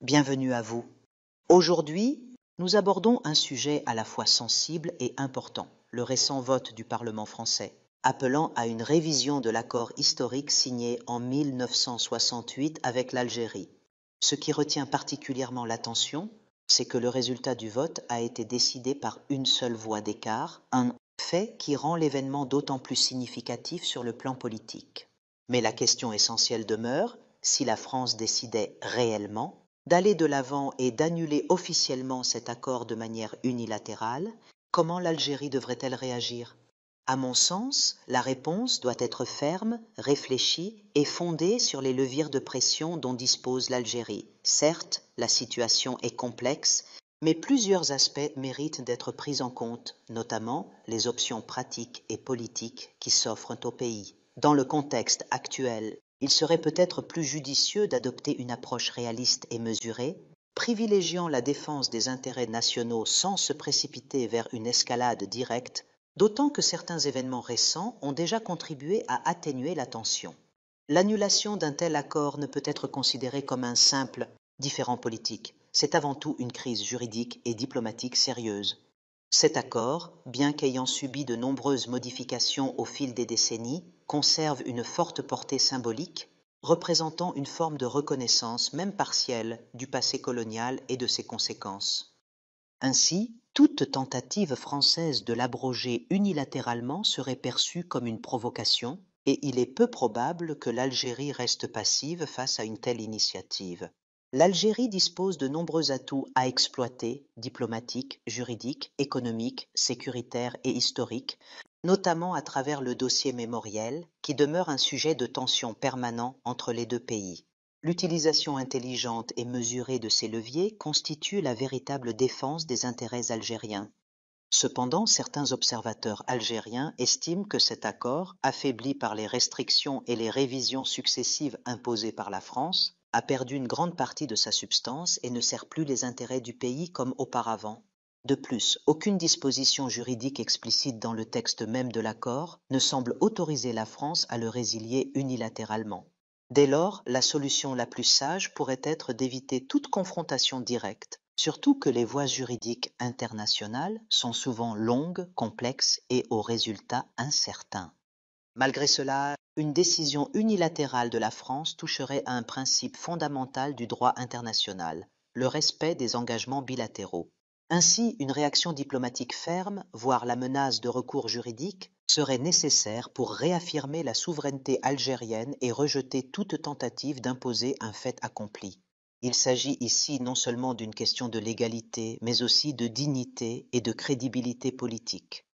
Bienvenue à vous. Aujourd'hui, nous abordons un sujet à la fois sensible et important, le récent vote du Parlement français, appelant à une révision de l'accord historique signé en 1968 avec l'Algérie. Ce qui retient particulièrement l'attention, c'est que le résultat du vote a été décidé par une seule voix d'écart, un fait qui rend l'événement d'autant plus significatif sur le plan politique. Mais la question essentielle demeure, si la France décidait réellement d'aller de l'avant et d'annuler officiellement cet accord de manière unilatérale, comment l'Algérie devrait-elle réagir? À mon sens, la réponse doit être ferme, réfléchie et fondée sur les leviers de pression dont dispose l'Algérie. Certes, la situation est complexe, mais plusieurs aspects méritent d'être pris en compte, notamment les options pratiques et politiques qui s'offrent au pays. Dans le contexte actuel, il serait peut-être plus judicieux d'adopter une approche réaliste et mesurée, privilégiant la défense des intérêts nationaux sans se précipiter vers une escalade directe, d'autant que certains événements récents ont déjà contribué à atténuer la tension. L'annulation d'un tel accord ne peut être considérée comme un simple différend politique. C'est avant tout une crise juridique et diplomatique sérieuse. Cet accord, bien qu'ayant subi de nombreuses modifications au fil des décennies, conserve une forte portée symbolique, représentant une forme de reconnaissance, même partielle, du passé colonial et de ses conséquences. Ainsi, toute tentative française de l'abroger unilatéralement serait perçue comme une provocation, et il est peu probable que l'Algérie reste passive face à une telle initiative. L'Algérie dispose de nombreux atouts à exploiter, diplomatiques, juridiques, économiques, sécuritaires et historiques, notamment à travers le dossier mémoriel, qui demeure un sujet de tension permanent entre les deux pays. L'utilisation intelligente et mesurée de ces leviers constitue la véritable défense des intérêts algériens. Cependant, certains observateurs algériens estiment que cet accord, affaibli par les restrictions et les révisions successives imposées par la France, a perdu une grande partie de sa substance et ne sert plus les intérêts du pays comme auparavant. De plus, aucune disposition juridique explicite dans le texte même de l'accord ne semble autoriser la France à le résilier unilatéralement. Dès lors, la solution la plus sage pourrait être d'éviter toute confrontation directe, surtout que les voies juridiques internationales sont souvent longues, complexes et aux résultats incertains. Malgré cela, une décision unilatérale de la France toucherait à un principe fondamental du droit international, le respect des engagements bilatéraux. Ainsi, une réaction diplomatique ferme, voire la menace de recours juridique, serait nécessaire pour réaffirmer la souveraineté algérienne et rejeter toute tentative d'imposer un fait accompli. Il s'agit ici non seulement d'une question de légalité, mais aussi de dignité et de crédibilité politique.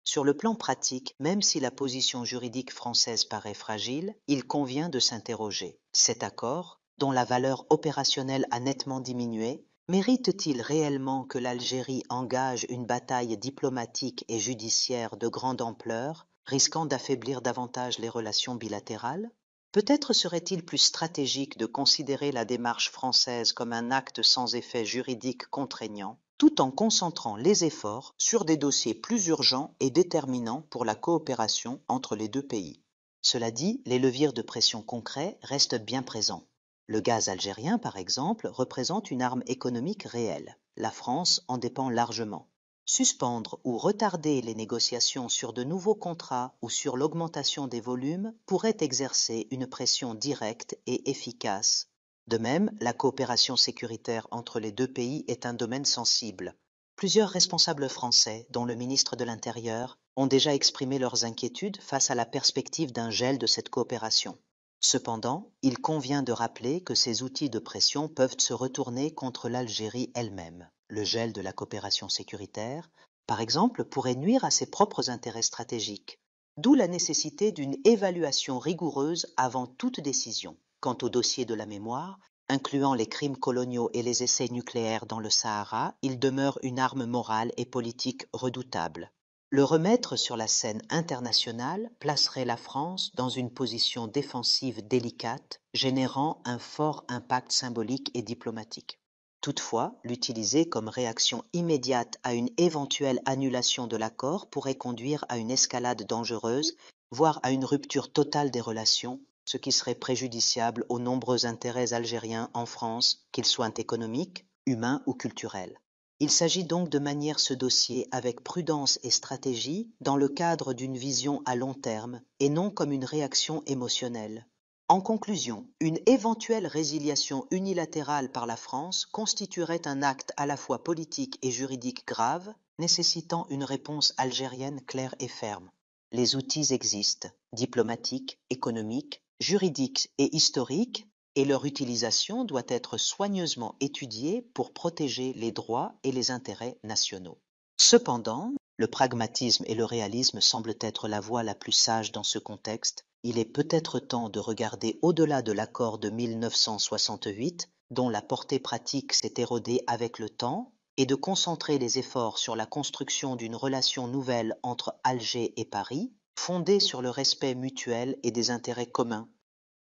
Sur le plan pratique, même si la position juridique française paraît fragile, il convient de s'interroger. Cet accord, dont la valeur opérationnelle a nettement diminué, mérite-t-il réellement que l'Algérie engage une bataille diplomatique et judiciaire de grande ampleur, risquant d'affaiblir davantage les relations bilatérales? Peut-être serait-il plus stratégique de considérer la démarche française comme un acte sans effet juridique contraignant, tout en concentrant les efforts sur des dossiers plus urgents et déterminants pour la coopération entre les deux pays. Cela dit, les leviers de pression concrets restent bien présents. Le gaz algérien, par exemple, représente une arme économique réelle. La France en dépend largement. Suspendre ou retarder les négociations sur de nouveaux contrats ou sur l'augmentation des volumes pourrait exercer une pression directe et efficace. De même, la coopération sécuritaire entre les deux pays est un domaine sensible. Plusieurs responsables français, dont le ministre de l'Intérieur, ont déjà exprimé leurs inquiétudes face à la perspective d'un gel de cette coopération. Cependant, il convient de rappeler que ces outils de pression peuvent se retourner contre l'Algérie elle-même. Le gel de la coopération sécuritaire, par exemple, pourrait nuire à ses propres intérêts stratégiques, d'où la nécessité d'une évaluation rigoureuse avant toute décision. Quant au dossier de la mémoire, incluant les crimes coloniaux et les essais nucléaires dans le Sahara, il demeure une arme morale et politique redoutable. Le remettre sur la scène internationale placerait la France dans une position défensive délicate, générant un fort impact symbolique et diplomatique. Toutefois, l'utiliser comme réaction immédiate à une éventuelle annulation de l'accord pourrait conduire à une escalade dangereuse, voire à une rupture totale des relations, ce qui serait préjudiciable aux nombreux intérêts algériens en France, qu'ils soient économiques, humains ou culturels. Il s'agit donc de manier ce dossier avec prudence et stratégie dans le cadre d'une vision à long terme et non comme une réaction émotionnelle. En conclusion, une éventuelle résiliation unilatérale par la France constituerait un acte à la fois politique et juridique grave, nécessitant une réponse algérienne claire et ferme. Les outils existent, diplomatiques, économiques, juridiques et historiques, et leur utilisation doit être soigneusement étudiée pour protéger les droits et les intérêts nationaux. Cependant, le pragmatisme et le réalisme semblent être la voie la plus sage dans ce contexte. Il est peut-être temps de regarder au-delà de l'accord de 1968, dont la portée pratique s'est érodée avec le temps, et de concentrer les efforts sur la construction d'une relation nouvelle entre Alger et Paris, fondée sur le respect mutuel et des intérêts communs.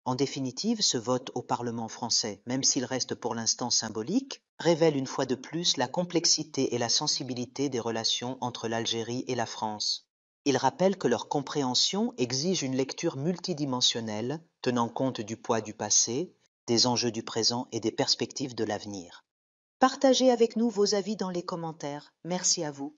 En définitive, ce vote au Parlement français, même s'il reste pour l'instant symbolique, révèle une fois de plus la complexité et la sensibilité des relations entre l'Algérie et la France. Il rappelle que leur compréhension exige une lecture multidimensionnelle, tenant compte du poids du passé, des enjeux du présent et des perspectives de l'avenir. Partagez avec nous vos avis dans les commentaires. Merci à vous.